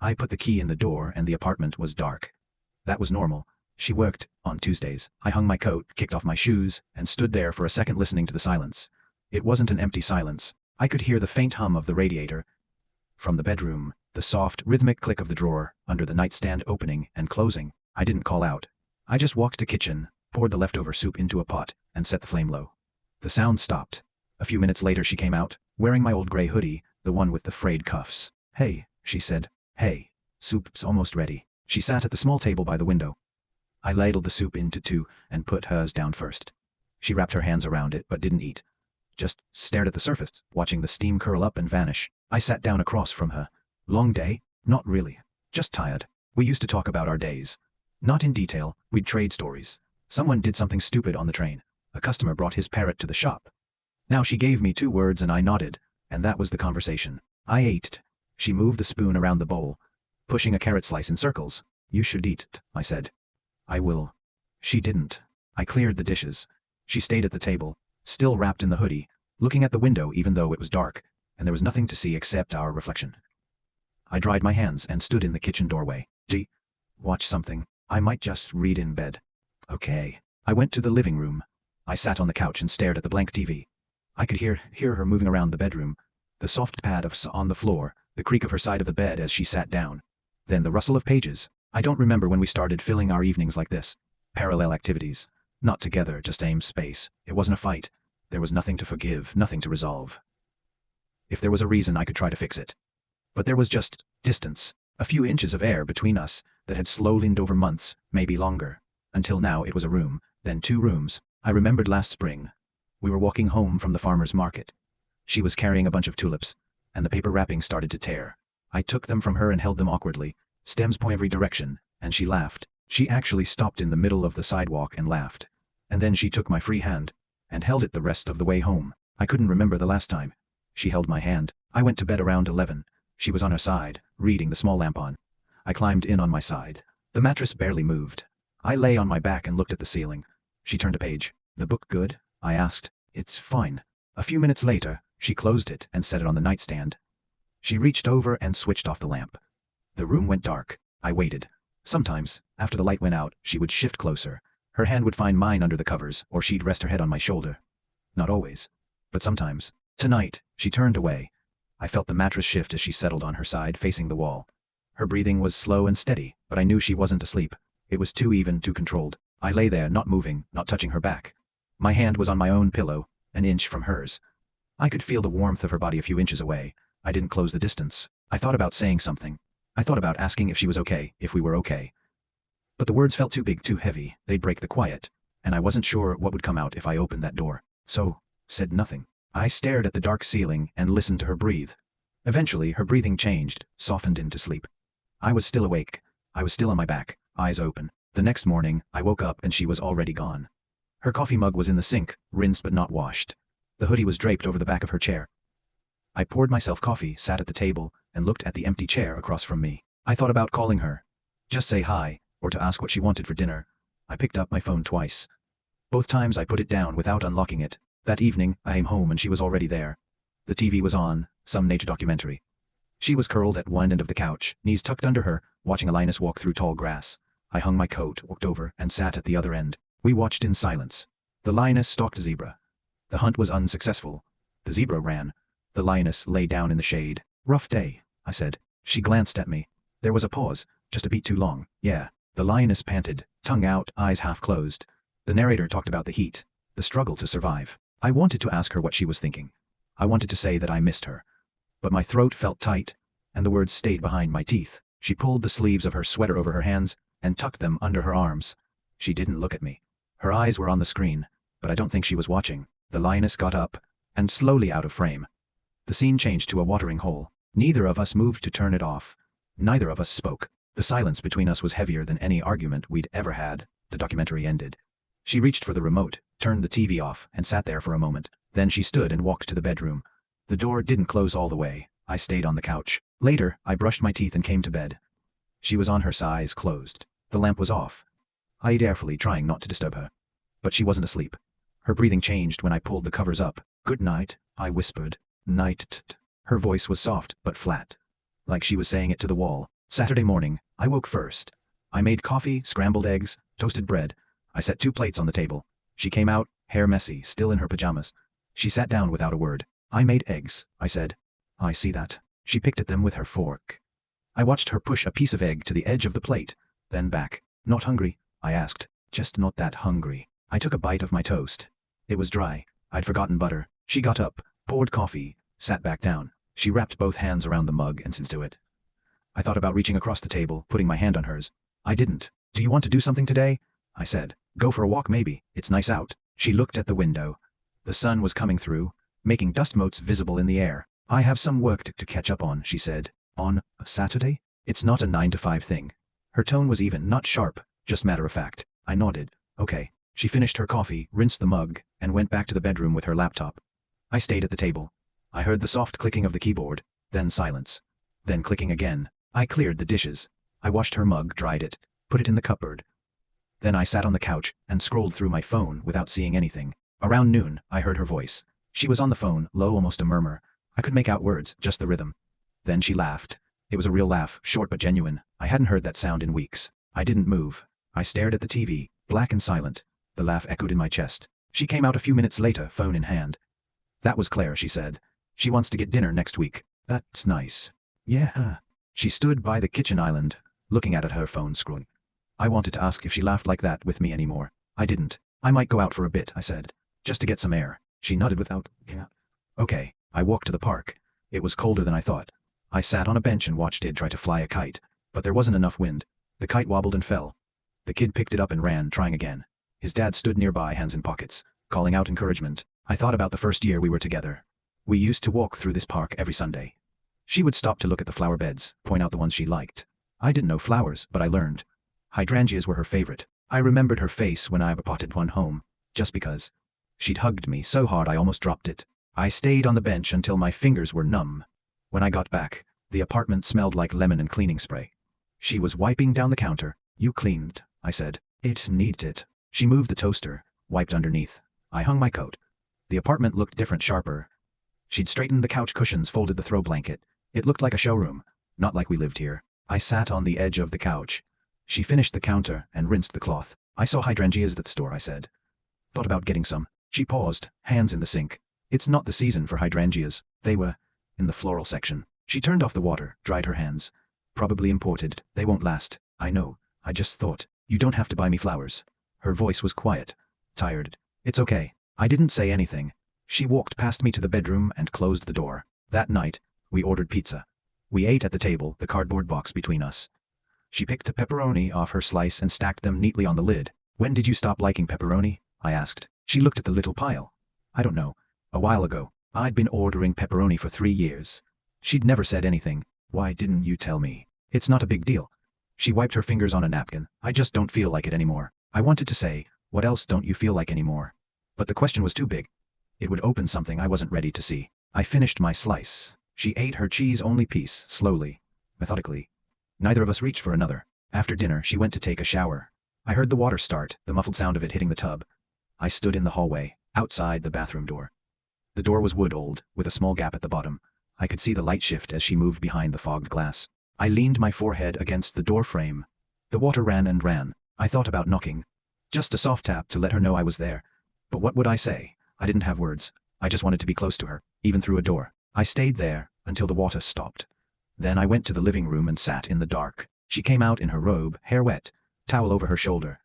I put the key in the door and the apartment was dark. That was normal. She worked on Tuesdays. I hung my coat, kicked off my shoes, and stood there for a second listening to the silence. It wasn't an empty silence. I could hear the faint hum of the radiator from the bedroom, the soft, rhythmic click of the drawer under the nightstand opening and closing. I didn't call out. I just walked to the kitchen, poured the leftover soup into a pot, and set the flame low. The sound stopped. A few minutes later she came out, wearing my old gray hoodie, the one with the frayed cuffs. "Hey," she said. "Hey, soup's almost ready." She sat at the small table by the window. I ladled the soup into two and put hers down first. She wrapped her hands around it but didn't eat. Just stared at the surface, watching the steam curl up and vanish. I sat down across from her. "Long day?" "Not really. Just tired." We used to talk about our days. Not in detail, we'd trade stories. Someone did something stupid on the train. A customer brought his parrot to the shop. Now she gave me 2 words and I nodded, and that was the conversation. I ate. She moved the spoon around the bowl, pushing a carrot slice in circles. "You should eat it," I said. "I will." She didn't. I cleared the dishes. She stayed at the table, still wrapped in the hoodie, looking at the window even though it was dark, and there was nothing to see except our reflection. I dried my hands and stood in the kitchen doorway. Watch something. I might just read in bed." "Okay." I went to the living room. I sat on the couch and stared at the blank TV. I could hear her moving around the bedroom, the soft pad of on the floor, the creak of her side of the bed as she sat down. Then the rustle of pages. I don't remember when we started filling our evenings like this. Parallel activities. Not together, just same space. It wasn't a fight. There was nothing to forgive, nothing to resolve. If there was a reason, I could try to fix it. But there was just distance, a few inches of air between us that had slowly over months, maybe longer. Until now it was a room, then 2 rooms. I remembered last spring. We were walking home from the farmer's market. She was carrying a bunch of tulips, and the paper wrapping started to tear. I took them from her and held them awkwardly, stems point every direction, and she laughed. She actually stopped in the middle of the sidewalk and laughed. And then she took my free hand, and held it the rest of the way home. I couldn't remember the last time she held my hand. I went to bed around 11. She was on her side, reading, the small lamp on. I climbed in on my side. The mattress barely moved. I lay on my back and looked at the ceiling. She turned a page. "The book good?" I asked. "It's fine." A few minutes later, she closed it and set it on the nightstand. She reached over and switched off the lamp. The room went dark. I waited. Sometimes, after the light went out, she would shift closer. Her hand would find mine under the covers, or she'd rest her head on my shoulder. Not always, but sometimes. Tonight, she turned away. I felt the mattress shift as she settled on her side, facing the wall. Her breathing was slow and steady, but I knew she wasn't asleep. It was too even, too controlled. I lay there, not moving, not touching her back. My hand was on my own pillow, an inch from hers. I could feel the warmth of her body a few inches away. I didn't close the distance. I thought about saying something. I thought about asking if she was okay, if we were okay. But the words felt too big, too heavy. They'd break the quiet, and I wasn't sure what would come out if I opened that door. So, said nothing. I stared at the dark ceiling and listened to her breathe. Eventually, her breathing changed, softened into sleep. I was still awake. I was still on my back, eyes open. The next morning, I woke up and she was already gone. Her coffee mug was in the sink, rinsed but not washed. The hoodie was draped over the back of her chair. I poured myself coffee, sat at the table, and looked at the empty chair across from me. I thought about calling her. Just say hi, or to ask what she wanted for dinner. I picked up my phone twice. Both times I put it down without unlocking it. That evening, I came home and she was already there. The TV was on, some nature documentary. She was curled at one end of the couch, knees tucked under her, watching a lioness walk through tall grass. I hung my coat, walked over, and sat at the other end. We watched in silence. The lioness stalked a zebra. The hunt was unsuccessful. The zebra ran. The lioness lay down in the shade. "Rough day," I said. She glanced at me. There was a pause, just a beat too long. "Yeah." The lioness panted, tongue out, eyes half closed. The narrator talked about the heat, the struggle to survive. I wanted to ask her what she was thinking. I wanted to say that I missed her. But my throat felt tight, and the words stayed behind my teeth. She pulled the sleeves of her sweater over her hands and tucked them under her arms. She didn't look at me. Her eyes were on the screen, but I don't think she was watching. The lioness got up, and slowly out of frame. The scene changed to a watering hole. Neither of us moved to turn it off. Neither of us spoke. The silence between us was heavier than any argument we'd ever had. The documentary ended. She reached for the remote, turned the TV off, and sat there for a moment. Then she stood and walked to the bedroom. The door didn't close all the way. I stayed on the couch. Later, I brushed my teeth and came to bed. She was on her eyes closed. The lamp was off. I ate carefully, trying not to disturb her. But she wasn't asleep. Her breathing changed when I pulled the covers up. "Good night," I whispered. "Night." Her voice was soft, but flat. Like she was saying it to the wall. Saturday morning, I woke first. I made coffee, scrambled eggs, toasted bread. I set 2 plates on the table. She came out, hair messy, still in her pajamas. She sat down without a word. I made eggs, I said. I see that. She picked at them with her fork. I watched her push a piece of egg to the edge of the plate, then back. Not hungry? I asked. Just not that hungry. I took a bite of my toast. It was dry. I'd forgotten butter. She got up, poured coffee, sat back down. She wrapped both hands around the mug and into it. I thought about reaching across the table, putting my hand on hers. I didn't. Do you want to do something today? I said. Go for a walk maybe. It's nice out. She looked at the window. The sun was coming through, making dust motes visible in the air. I have some work to catch up on, she said. On a Saturday? It's not a 9 to 5 thing. Her tone was even, not sharp, just matter of fact. I nodded. Okay. She finished her coffee, rinsed the mug, and went back to the bedroom with her laptop. I stayed at the table. I heard the soft clicking of the keyboard, then silence. Then clicking again. I cleared the dishes. I washed her mug, dried it, put it in the cupboard. Then I sat on the couch and scrolled through my phone without seeing anything. Around noon, I heard her voice. She was on the phone, low, almost a murmur. I could make out words, just the rhythm. Then she laughed. It was a real laugh, short but genuine. I hadn't heard that sound in weeks. I didn't move. I stared at the TV, black and silent. The laugh echoed in my chest. She came out a few minutes later, phone in hand. That was Claire, she said. She wants to get dinner next week. That's nice. Yeah. She stood by the kitchen island, looking at her phone scrolling. I wanted to ask if she laughed like that with me anymore. I didn't. I might go out for a bit, I said. Just to get some air. She nodded without, yeah. Okay. I walked to the park. It was colder than I thought. I sat on a bench and watched Id try to fly a kite, but there wasn't enough wind. The kite wobbled and fell. The kid picked it up and ran, trying again. His dad stood nearby, hands in pockets, calling out encouragement. I thought about the first year we were together. We used to walk through this park every Sunday. She would stop to look at the flower beds, point out the ones she liked. I didn't know flowers, but I learned. Hydrangeas were her favorite. I remembered her face when I potted one home, just because. She'd hugged me so hard I almost dropped it. I stayed on the bench until my fingers were numb. When I got back, the apartment smelled like lemon and cleaning spray. She was wiping down the counter. You cleaned, I said. It needed it. She moved the toaster, wiped underneath. I hung my coat. The apartment looked different, sharper. She'd straightened the couch cushions, folded the throw blanket. It looked like a showroom, not like we lived here. I sat on the edge of the couch. She finished the counter and rinsed the cloth. I saw hydrangeas at the store, I said. Thought about getting some. She paused, hands in the sink. It's not the season for hydrangeas. They were in the floral section. She turned off the water, dried her hands. Probably imported. They won't last. I know. I just thought. You don't have to buy me flowers. Her voice was quiet, tired. It's okay. I didn't say anything. She walked past me to the bedroom and closed the door. That night, we ordered pizza. We ate at the table, the cardboard box between us. She picked a pepperoni off her slice and stacked them neatly on the lid. When did you stop liking pepperoni? I asked. She looked at the little pile. I don't know. A while ago. I'd been ordering pepperoni for 3 years. She'd never said anything. Why didn't you tell me? It's not a big deal. She wiped her fingers on a napkin. I just don't feel like it anymore. I wanted to say, what else don't you feel like anymore? But the question was too big. It would open something I wasn't ready to see. I finished my slice. She ate her cheese-only piece, slowly, methodically. Neither of us reached for another. After dinner, she went to take a shower. I heard the water start, the muffled sound of it hitting the tub. I stood in the hallway, outside the bathroom door. The door was wood-old, with a small gap at the bottom. I could see the light shift as she moved behind the fogged glass. I leaned my forehead against the door frame. The water ran and ran. I thought about knocking. Just a soft tap to let her know I was there. But what would I say? I didn't have words. I just wanted to be close to her, even through a door. I stayed there until the water stopped. Then I went to the living room and sat in the dark. She came out in her robe, hair wet, towel over her shoulder.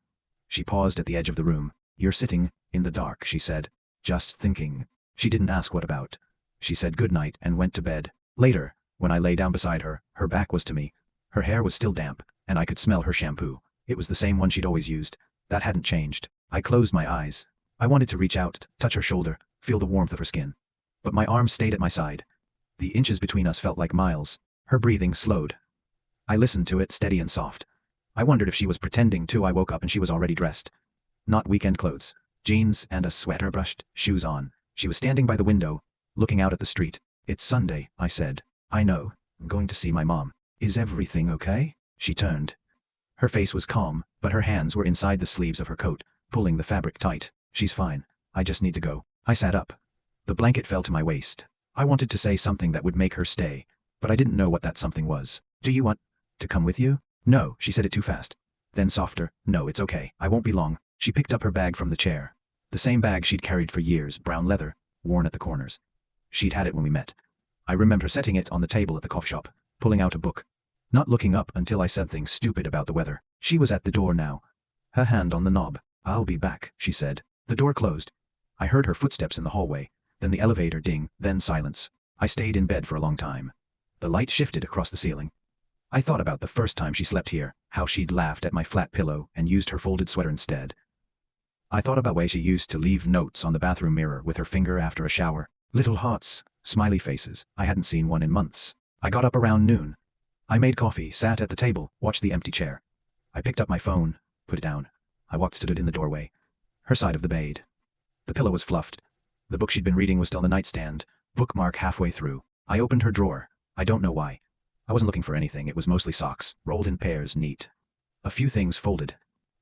She paused at the edge of the room. You're sitting in the dark, she said. Just thinking. She didn't ask what about. She said goodnight and went to bed. Later, when I lay down beside her, her back was to me. Her hair was still damp, and I could smell her shampoo. It was the same one she'd always used. That hadn't changed. I closed my eyes. I wanted to reach out, touch her shoulder, feel the warmth of her skin. But my arms stayed at my side. The inches between us felt like miles. Her breathing slowed. I listened to it, steady and soft. I wondered if she was pretending to. I woke up and she was already dressed. Not weekend clothes. Jeans and a sweater, brushed shoes on. She was standing by the window, looking out at the street. It's Sunday, I said. I know. I'm going to see my mom. Is everything okay? She turned. Her face was calm, but her hands were inside the sleeves of her coat, pulling the fabric tight. She's fine. I just need to go. I sat up. The blanket fell to my waist. I wanted to say something that would make her stay, but I didn't know what that something was. Do you want? To come with you? No, she said it too fast. Then softer, no, it's okay, I won't be long. She picked up her bag from the chair. The same bag she'd carried for years, brown leather, worn at the corners. She'd had it when we met. I remember setting it on the table at the coffee shop, pulling out a book. Not looking up until I said something stupid about the weather. She was at the door now. Her hand on the knob. I'll be back, she said. The door closed. I heard her footsteps in the hallway, then the elevator ding, then silence. I stayed in bed for a long time. The light shifted across the ceiling. I thought about the first time she slept here, how she'd laughed at my flat pillow and used her folded sweater instead. I thought about the way she used to leave notes on the bathroom mirror with her finger after a shower. Little hearts, smiley faces. I hadn't seen one in months. I got up around noon. I made coffee, sat at the table, watched the empty chair. I picked up my phone, put it down. I stood in the doorway. Her side of the bed. The pillow was fluffed. The book she'd been reading was still on the nightstand, bookmark halfway through. I opened her drawer. I don't know why. I wasn't looking for anything, it was mostly socks, rolled in pairs, neat. A few things folded.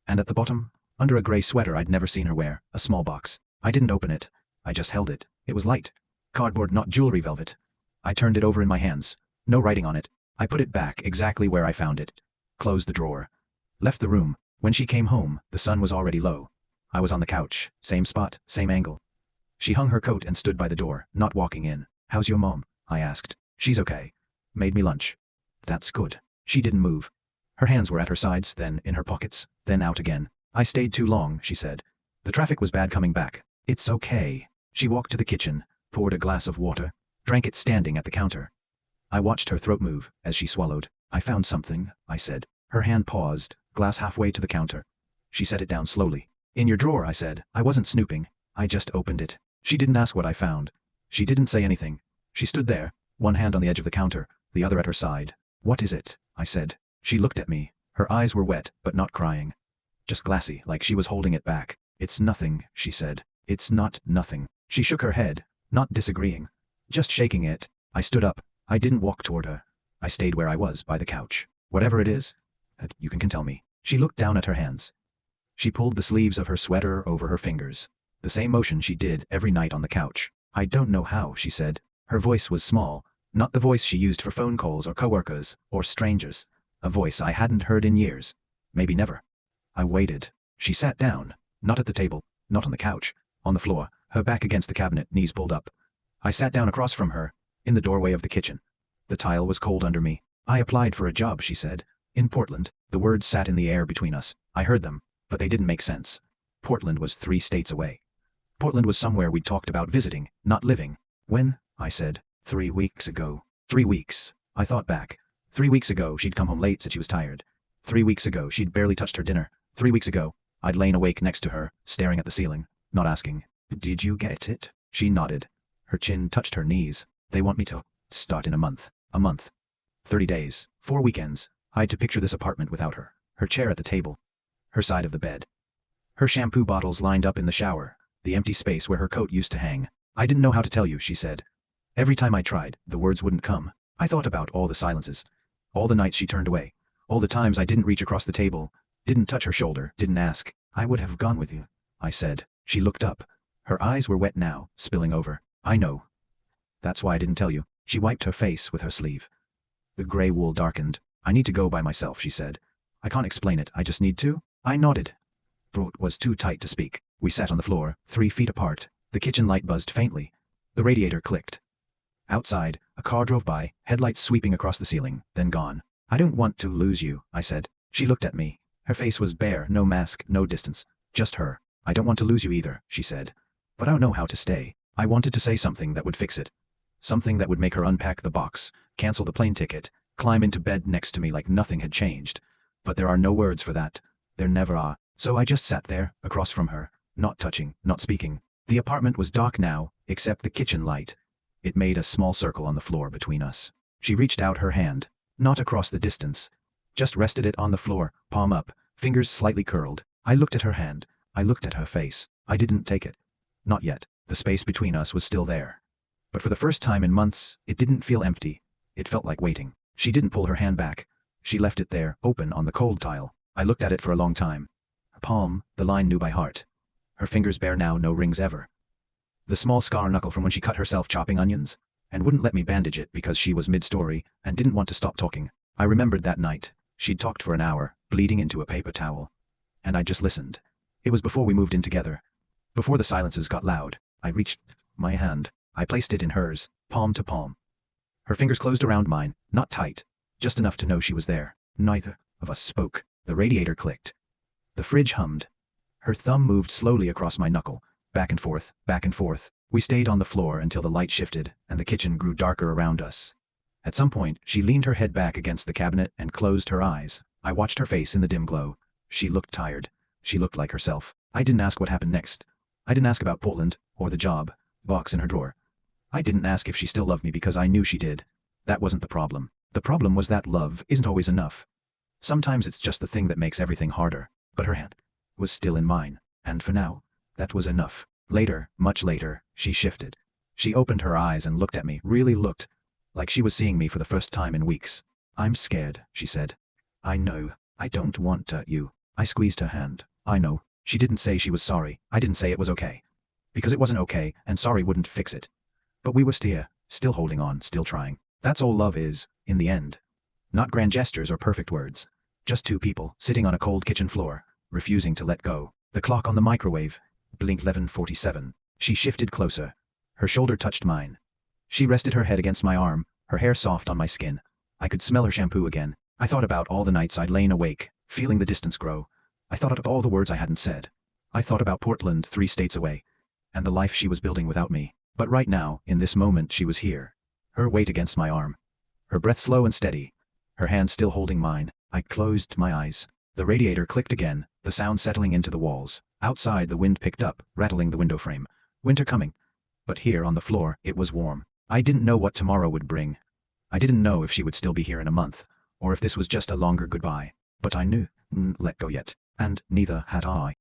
And at the bottom, under a gray sweater I'd never seen her wear, a small box. I didn't open it. I just held it. It was light. Cardboard, not jewelry velvet. I turned it over in my hands. No writing on it. I put it back exactly where I found it. Closed the drawer. Left the room. When she came home, the sun was already low. I was on the couch, same spot, same angle. She hung her coat and stood by the door, not walking in. How's your mom? I asked. She's okay. Made me lunch. That's good. She didn't move. Her hands were at her sides, then in her pockets, then out again. I stayed too long, she said. The traffic was bad coming back. It's okay. She walked to the kitchen, poured a glass of water, drank it standing at the counter. I watched her throat move as she swallowed. I found something, I said. Her hand paused, glass halfway to the counter. She set it down slowly. In your drawer, I said. I wasn't snooping. I just opened it. She didn't ask what I found. She didn't say anything. She stood there, one hand on the edge of the counter, the other at her side. What is it? I said. She looked at me. Her eyes were wet, but not crying. Just glassy, like she was holding it back. It's nothing, she said. It's not nothing. She shook her head, not disagreeing. Just shaking it. I stood up. I didn't walk toward her. I stayed where I was, by the couch. Whatever it is, you can tell me. She looked down at her hands. She pulled the sleeves of her sweater over her fingers. The same motion she did every night on the couch. I don't know how, she said. Her voice was small, not the voice she used for phone calls or coworkers, or strangers. A voice I hadn't heard in years. Maybe never. I waited. She sat down, not at the table, not on the couch, on the floor, her back against the cabinet, knees pulled up. I sat down across from her, in the doorway of the kitchen. The tile was cold under me. I applied for a job, she said. In Portland. The words sat in the air between us. I heard them, but they didn't make sense. Portland was 3 states away. Portland was somewhere we'd talked about visiting, not living. When? I said. 3 weeks ago. 3 weeks. I thought back. 3 weeks ago she'd come home late, said she was tired. 3 weeks ago she'd barely touched her dinner. 3 weeks ago, I'd lain awake next to her, staring at the ceiling, not asking. Did you get it? She nodded. Her chin touched her knees. They want me to start in a month. A month. 30 days. 4 weekends. I had to picture this apartment without her. Her chair at the table. Her side of the bed. Her shampoo bottles lined up in the shower. The empty space where her coat used to hang. I didn't know how to tell you, she said. Every time I tried, the words wouldn't come. I thought about all the silences. All the nights she turned away. All the times I didn't reach across the table. Didn't touch her shoulder, didn't ask. I would have gone with you, I said. She looked up. Her eyes were wet now, spilling over. I know. That's why I didn't tell you. She wiped her face with her sleeve. The gray wool darkened. I need to go by myself, she said. I can't explain it, I just need to. I nodded. Throat was too tight to speak. We sat on the floor, 3 feet apart. The kitchen light buzzed faintly. The radiator clicked. Outside, a car drove by, headlights sweeping across the ceiling, then gone. I don't want to lose you, I said. She looked at me. Her face was bare, no mask, no distance. Just her. I don't want to lose you either, she said. But I don't know how to stay. I wanted to say something that would fix it. Something that would make her unpack the box, cancel the plane ticket, climb into bed next to me like nothing had changed. But there are no words for that. There never are. So I just sat there, across from her, not touching, not speaking. The apartment was dark now, except the kitchen light. It made a small circle on the floor between us. She reached out her hand, not across the distance. Just rested it on the floor, palm up, fingers slightly curled. I looked at her hand. I looked at her face. I didn't take it. Not yet. The space between us was still there. But for the first time in months, it didn't feel empty. It felt like waiting. She didn't pull her hand back. She left it there, open on the cold tile. I looked at it for a long time. Her palm, the line knew by heart. Her fingers bare now, no rings ever. The small scar knuckle from when she cut herself chopping onions, and wouldn't let me bandage it because she was mid-story and didn't want to stop talking. I remembered that night. She'd talked for an hour, bleeding into a paper towel. And I just listened. It was before we moved in together. Before the silences got loud. I reached my hand. I placed it in hers, palm to palm. Her fingers closed around mine, not tight, just enough to know she was there. Neither of us spoke. The radiator clicked. The fridge hummed. Her thumb moved slowly across my knuckle, back and forth, back and forth. We stayed on the floor until the light shifted and the kitchen grew darker around us. At some point, she leaned her head back against the cabinet and closed her eyes. I watched her face in the dim glow. She looked tired. She looked like herself. I didn't ask what happened next. I didn't ask about Portland, or the job box in her drawer. I didn't ask if she still loved me because I knew she did. That wasn't the problem. The problem was that love isn't always enough. Sometimes it's just the thing that makes everything harder. But her hand was still in mine. And for now, that was enough. Later, much later, she shifted. She opened her eyes and looked at me, really looked, like she was seeing me for the first time in weeks. "I'm scared," she said. "I know. I don't want to you." I squeezed her hand. "I know." She didn't say she was sorry. I didn't say it was okay. Because it wasn't okay, and sorry wouldn't fix it. But we were still holding on, still trying. That's all love is, in the end. Not grand gestures or perfect words. Just two people, sitting on a cold kitchen floor, refusing to let go. The clock on the microwave blinked 11:47. She shifted closer. Her shoulder touched mine. She rested her head against my arm, her hair soft on my skin. I could smell her shampoo again. I thought about all the nights I'd lain awake, feeling the distance grow. I thought about all the words I hadn't said. I thought about Portland, 3 states away, and the life she was building without me. But right now, in this moment, she was here. Her weight against my arm. Her breath slow and steady. Her hand still holding mine. I closed my eyes. The radiator clicked again, the sound settling into the walls. Outside, the wind picked up, rattling the window frame. Winter coming. But here on the floor, it was warm. I didn't know what tomorrow would bring. I didn't know if she would still be here in a month, or if this was just a longer goodbye. But I knew, let go yet. And neither had I.